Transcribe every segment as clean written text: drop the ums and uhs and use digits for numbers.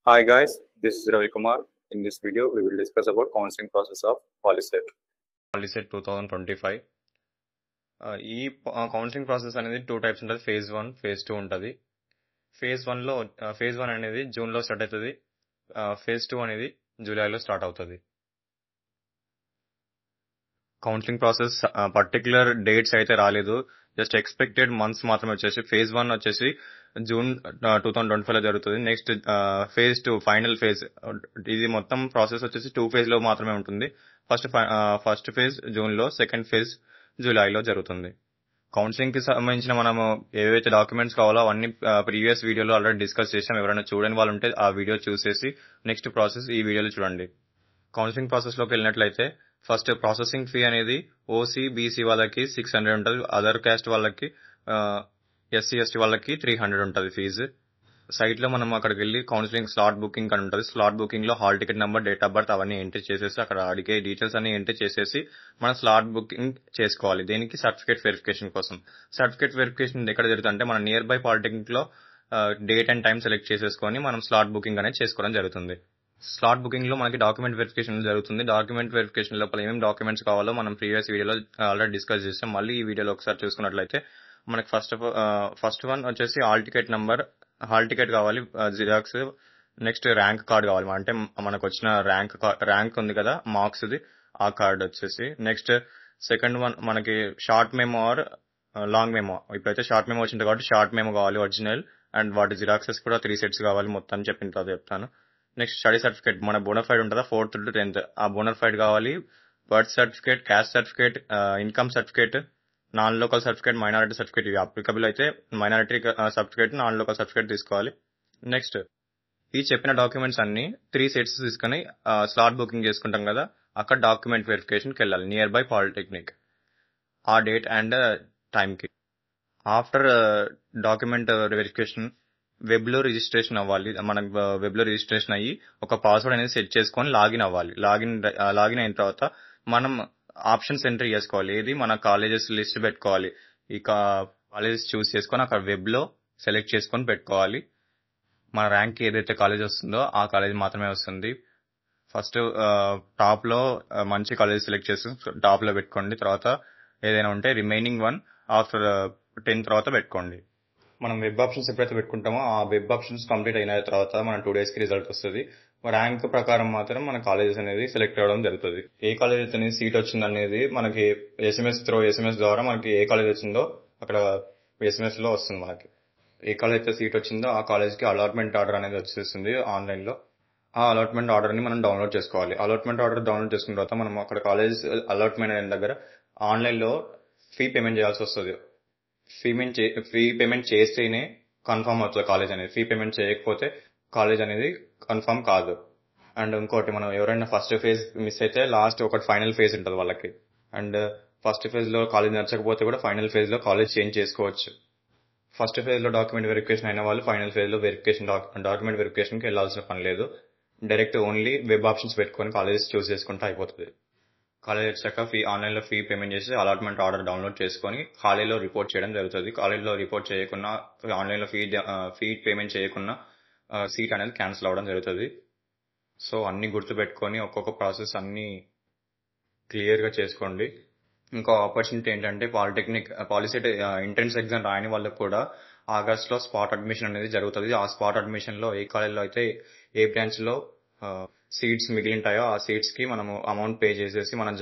Hi guys, this is Ravi Kumar. In this video, we will discuss about counseling process of Polyset. POLYCET 2025 ఈ counselling process అనేది 2 types ఉంటుంది. Phase 1, phase 2 ఉంటుంది. Phase 1 అనేది జూన్లో start అవుతుంది. Phase 2 అనేది జూలైలో స్టార్ట్ అవుతుంది. కౌన్సిలింగ్ ప్రాసెస్ పర్టికులర్ డేట్స్ అయితే రాలేదు. జస్ట్ ఎక్స్పెక్టెడ్ మంత్స్ మాత్రమే వచ్చేసి ఫేజ్ 1 వచ్చేసి జూన్ 2025లో జరుగుతుంది. నెక్స్ట్ ఫేజ్ 2 ఫైనల్ ఫేజ్, ఇది మొత్తం ప్రాసెస్ వచ్చేసి 2 ఫేజ్ లో మాత్రమే ఉంటుంది. ఫస్ట్ ఫేజ్ జూన్లో, సెకండ్ ఫేజ్ జూలైలో జరుగుతుంది. కౌన్సిలింగ్ కి సంబంధించిన మనము ఏవైతే డాక్యుమెంట్స్ కావాలో అవన్నీ ప్రీవియస్ వీడియోలో ఆల్రెడీ డిస్కస్ చేసాం. ఎవరైనా చూడని వాళ్ళు ఉంటే ఆ వీడియో చూసేసి నెక్స్ట్ ప్రాసెస్ ఈ వీడియోలో చూడండి. కౌన్సిలింగ్ ప్రాసెస్ లోకి వెళ్ళినట్లయితే ఫస్ట్ ప్రాసెసింగ్ ఫీ అనేది ఓసీ బీసీ వాళ్ళకి 600 ఉంటుంది. అదర్ క్యాస్ట్ వాళ్ళకి ఎస్సీ ఎస్టీ వాళ్ళకి 300 ఉంటుంది ఫీజు. సైట్ లో మనం అక్కడికి వెళ్ళి కౌన్సిలింగ్ స్లాట్ బుకింగ్ అని ఉంటుంది. స్లాట్ బుకింగ్ లో hall ticket number, date of birth అవన్నీ ఎంట్రీ చేసేసి అక్కడ అడిగే డీటెయిల్స్ అన్ని ఎంట్రీ చేసేసి మనం స్లాట్ బుకింగ్ చేసుకోవాలి. దీనికి సర్టిఫికేట్ వెరిఫికేషన్ కోసం. సర్టిఫికేట్ వెరిఫికేషన్ ఎక్కడ జరుగుతుంది అంటే మన నియర్ బై పాలిటెక్నిక్ లో డేట్ అండ్ టైం సెలెక్ట్ చేసేసుకొని మనం స్లాట్ బుకింగ్ అనేది చేసుకోవడం జరుగుతుంది. స్లాట్ బుకింగ్ లో మనకి డాక్యుమెంట్ వెరిఫికేషన్ జరుగుతుంది. డాక్యుమెంట్ వెరిఫికేషన్ లోపల ఏమేమి డాక్యుమెంట్స్ కావాలో మనం ప్రీవియస్ వీడియోలో ఆల్రెడీ డిస్కస్ చేసాం. మళ్ళీ ఈ వీడియోలో ఒకసారి చూసుకున్నట్లయితే మనకి ఫస్ట్ వన్ వచ్చేసి hall ticket number, hall ticket కావాలి, జిరాక్స్, నెక్స్ట్ ర్యాంక్ కార్డ్ కావాలి. అంటే మనకు వచ్చిన ర్యాంక్ ఉంది కదా, మార్క్స్ ది, ఆ కార్డ్ వచ్చేసి. నెక్స్ట్ సెకండ్ వన్ మనకి short memo or long memo. ఇప్పుడైతే షార్ట్ మెమో వచ్చింది కాబట్టి షార్ట్ మెమో కావాలి ఒరిజినల్, అండ్ వాటి జిరాక్సెస్ కూడా 3 సెట్స్ కావాలి. మొత్తం చెప్పిన తర్వాత చెప్తాను. నెక్స్ట్ స్టడీ సర్టిఫికేట్, మన బోనఫైడ్ ఉంటుందా 4th to 10th, ఆ బోనఫైడ్ కావాలి. Birth certificate, caste certificate, income certificate, non local certificate, minority certificate. ఇవి అప్లికబుల్ అయితే minority certificate, non local certificate తీసుకోవాలి. నెక్స్ట్ ఈ చెప్పిన డాక్యుమెంట్స్ అన్ని 3 సెట్స్ తీసుకుని స్లాట్ బుకింగ్ చేసుకుంటాం కదా, అక్కడ డాక్యుమెంట్ వెరిఫికేషన్కి వెళ్ళాలి నియర్ బై పాలిటెక్నిక్ ఆ డేట్ అండ్ టైంకి. ఆఫ్టర్ డాక్యుమెంట్ వెరిఫికేషన్ వెబ్ లో రిజిస్ట్రేషన్ అవ్వాలి. మనకు వెబ్ లో రిజిస్ట్రేషన్ అయ్యి ఒక పాస్వర్డ్ అనేది సెట్ చేసుకొని లాగిన్ అవ్వాలి. లాగిన్ అయిన తర్వాత మనం ఆప్షన్స్ ఎంట్రీ చేసుకోవాలి. ఏది మన కాలేజెస్ లిస్ట్ పెట్టుకోవాలి. ఈ కాలేజెస్ చూస్ చేసుకొని అక్కడ వెబ్ లో సెలెక్ట్ చేసుకొని పెట్టుకోవాలి. మన ర్యాంక్ ఏదైతే కాలేజ్ వస్తుందో ఆ కాలేజ్ మాత్రమే వస్తుంది. ఫస్ట్ టాప్ లో మంచి కాలేజ్ సెలెక్ట్ చేసి టాప్ లో పెట్టుకోండి. తర్వాత ఏదైనా ఉంటే రిమైనింగ్ వన్ ఆఫ్టర్ 10 తర్వాత పెట్టుకోండి. మనం వెబ్ ఆప్షన్స్ ఎప్పుడైతే పెట్టుకుంటామో ఆ వెబ్ ఆప్షన్స్ కంప్లీట్ అయిన తర్వాత మన 2 days కి రిజల్ట్ వస్తుంది. ర్యాంక్ ప్రకారం మాత్రం మన కాలేజెస్ అనేది సెలెక్ట్ అవ్వడం జరుగుతుంది. ఏ కాలేజ్ అయితే సీట్ వచ్చింది అనేది మనకి ఎస్ఎంఎస్ ద్వారా మనకి ఏ కాలేజ్ వచ్చిందో అక్కడ ఎస్ఎంఎస్ లో వస్తుంది. మనకి ఏ కాలేజ్ అయితే సీట్ వచ్చిందో ఆ కాలేజ్ కి అలాట్మెంట్ ఆర్డర్ అనేది వచ్చేస్తుంది ఆన్లైన్ లో. ఆ అలాట్మెంట్ ఆర్డర్ ని మనం డౌన్లోడ్ చేసుకోవాలి. అలాట్మెంట్ ఆర్డర్ డౌన్లోడ్ చేసుకున్న తర్వాత మనం అక్కడ కాలేజ్ అలాట్మెంట్ అయిన దగ్గర ఆన్లైన్ లో ఫీ పేమెంట్ చేయాల్సి వస్తుంది. ఫీ పేమెంట్ చేస్తేనే కన్ఫర్మ్ అవుతుంది కాలేజ్ అనేది. ఫీ పేమెంట్ చేయకపోతే కాలేజ్ అనేది కన్ఫర్మ్ కాదు. అండ్ ఇంకోటి, మనం ఎవరైనా ఫస్ట్ ఫేజ్ మిస్ అయితే లాస్ట్ ఒకటి ఫైనల్ ఫేజ్ ఉంటుంది వాళ్ళకి. అండ్ ఫస్ట్ ఫేజ్ లో కాలేజ్ నచ్చకపోతే కూడా ఫైనల్ ఫేజ్ లో కాలేజ్ చేంజ్ చేసుకోవచ్చు. ఫస్ట్ ఫేజ్ లో డాక్యుమెంట్ వెరిఫికేషన్ అయిన వాళ్ళు ఫైనల్ ఫేజ్ లో డాక్యుమెంట్ వెరిఫికేషన్ కి వెళ్లాల్సిన పని లేదు. డైరెక్ట్ ఓన్లీ వెబ్ ఆప్షన్స్ పెట్టుకొని కాలేజెస్ చూస్ చేసుకుంటే అయిపోతుంది. కాలేజ్ వచ్చాక ఆన్లైన్ లో ఫీ పేమెంట్ చేసి అలాట్మెంట్ ఆర్డర్ డౌన్లోడ్ చేసుకొని కాలేజీలో రిపోర్ట్ చేయడం జరుగుతుంది. కాలేజీలో రిపోర్ట్ చేయకుండా ఆన్లైన్ లో ఫీ పేమెంట్ చేయకుండా సీట్ అనేది క్యాన్సిల్ అవ్వడం జరుగుతుంది. సో అన్ని గుర్తు పెట్టుకొని ఒక్కొక్క ప్రాసెస్ అన్ని క్లియర్ గా చేసుకోండి. ఇంకో ఆపర్చునిటీ ఏంటంటే పాలిసెట్ ఎంట్రన్స్ ఎగ్జామ్ రాయని వాళ్ళకి కూడా ఆగస్ట్ లో స్పాట్ అడ్మిషన్ అనేది జరుగుతుంది. ఆ స్పాట్ అడ్మిషన్ లో ఏ కాలేజ్ లో అయితే ఏ బ్రాంచ్ లో సీట్స్ మిగిలింటాయో ఆ సీట్స్ కి మనము అమౌంట్ పే చేసేసి మనం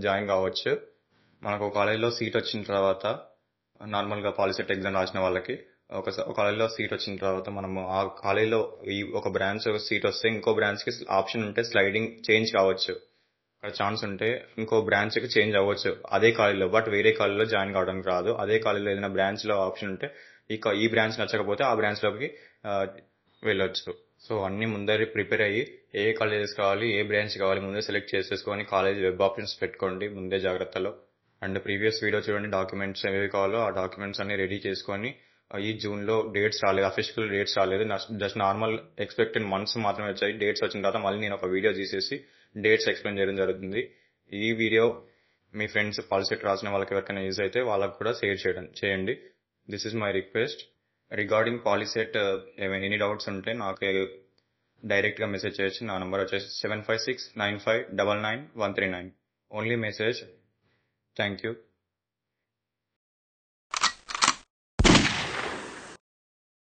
జాయిన్ కావచ్చు. మనకు కాలేజ్లో సీట్ వచ్చిన తర్వాత నార్మల్ గా పాలిసెట్ ఎగ్జామ్ రాసిన వాళ్ళకి ఒక కాలేజ్లో సీట్ వచ్చిన తర్వాత మనము ఆ కాలేజ్లో ఈ ఒక బ్రాంచ్ సీట్ వస్తే ఇంకో బ్రాంచ్ కి ఆప్షన్ ఉంటే స్లైడింగ్ చేంజ్ కావచ్చు. అక్కడ ఛాన్స్ ఉంటే ఇంకో బ్రాంచ్ కి చేంజ్ అవ్వచ్చు అదే కాలేజ్లో. బట్ వేరే కాలేజ్లో జాయిన్ కావడానికి రాదు. అదే కాలేజ్లో ఏదైనా బ్రాంచ్ లో ఆప్షన్ ఉంటే ఈ బ్రాంచ్ నచ్చకపోతే ఆ బ్రాంచ్ లోకి వెళ్ళొచ్చు. సో అన్ని ముందర ప్రిపేర్ అయ్యి ఏ కాలేజెస్ కావాలి, ఏ బ్రాంచ్ కావాలి ముందే సెలెక్ట్ చేసేసుకొని కాలేజ్ వెబ్ ఆప్షన్స్ పెట్టుకోండి ముందే జాగ్రత్తలో. అండ్ ప్రీవియస్ వీడియో చూడండి, డాక్యుమెంట్స్ ఏవి కావాలో ఆ డాక్యుమెంట్స్ అన్ని రెడీ చేసుకొని. ఈ జూన్ లో డేట్స్ రాలేదు, అఫీషియల్ డేట్స్ రాలేదు, జస్ట్ నార్మల్ ఎక్స్పెక్టెడ్ మంత్స్ మాత్రమే వచ్చాయి. డేట్స్ వచ్చిన తర్వాత మళ్ళీ నేను ఒక వీడియో తీసేసి డేట్స్ ఎక్స్ప్లెయిన్ చేయడం జరుగుతుంది. ఈ వీడియో మీ ఫ్రెండ్స్ పాలిసెట్ రాసిన వాళ్ళకి ఎవరికైనా యూజ్ అయితే వాళ్ళకి కూడా షేర్ చేయండి. This is my request. Regarding POLYCET any doubts ఉంటే నాకు డైరెక్ట్ గా మెసేజ్ చేయొచ్చు. నా నంబర్ వచ్చేసి 75695999139. Only message. Thank you.